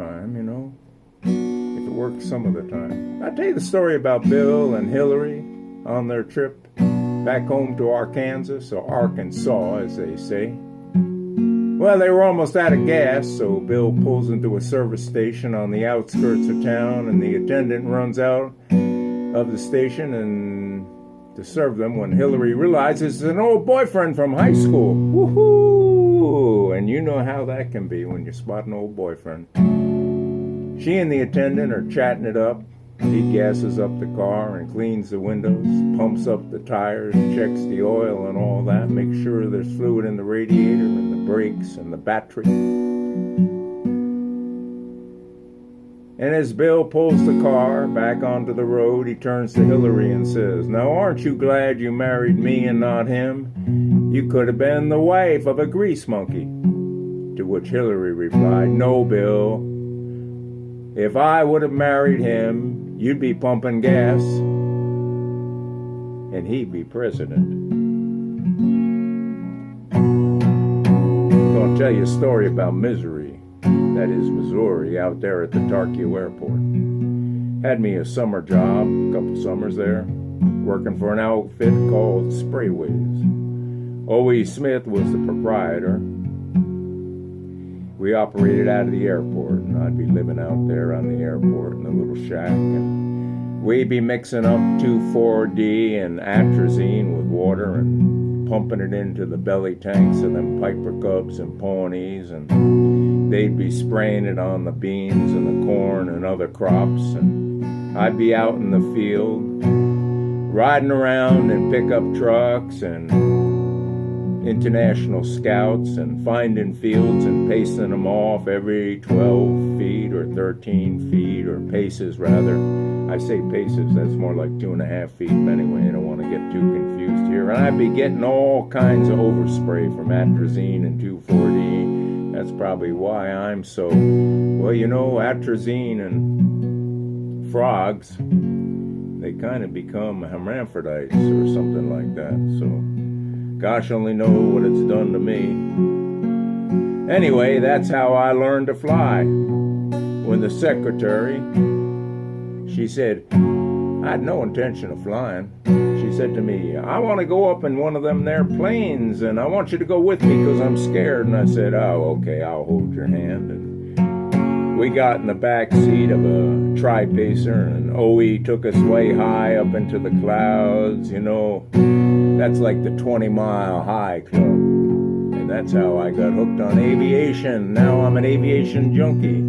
time, you know. If it works some of the time. I'll tell you the story about Bill and Hillary on their trip back home to Arkansas, or Arkansas, as they say. Well, they were almost out of gas, so Bill pulls into a service station on the outskirts of town, and the attendant runs out of the station and to serve them when Hillary realizes it's an old boyfriend from high school. Woohoo! And you know how that can be when you spot an old boyfriend. She and the attendant are chatting it up. He gasses up the car and cleans the windows, pumps up the tires, checks the oil and all that, makes sure there's fluid in the radiator and the brakes and the battery. And as Bill pulls the car back onto the road, he turns to Hillary and says, "Now aren't you glad you married me and not him? You could have been the wife of a grease monkey." To which Hillary replied, "No, Bill. If I would have married him, you'd be pumping gas, and he'd be president." I'm going to tell you a story about Misery, that is Missouri, out there at the Tarkio Airport. Had me a summer job, a couple summers there, working for an outfit called Sprayways. O.E. Smith was the proprietor. We operated out of the airport, and I'd be living out there on the airport in a little shack, and we'd be mixing up 2,4-D and atrazine with water and pumping it into the belly tanks of them Piper Cubs and Pawnees, and they'd be spraying it on the beans and the corn and other crops, and I'd be out in the field riding around in pickup trucks and international scouts and finding fields and pacing them off every 12 feet or 13 feet, or paces rather. I say paces, that's more like 2.5 feet, but anyway, I don't want to get too confused here. And I'd be getting all kinds of overspray from atrazine and 2,4-D. That's probably why I'm so, well, you know, atrazine and frogs, they kind of become hermaphrodites or something like that, so gosh only know what it's done to me. Anyway, that's how I learned to fly. When the secretary, she said, I had no intention of flying. She said to me, "I want to go up in one of them there planes, and I want you to go with me because I'm scared." And I said, "Oh, okay, I'll hold your hand." And we got in the back seat of a tri-pacer, and OE took us way high up into the clouds, you know. That's like the 20-mile high club. And that's how I got hooked on aviation. Now I'm an aviation junkie.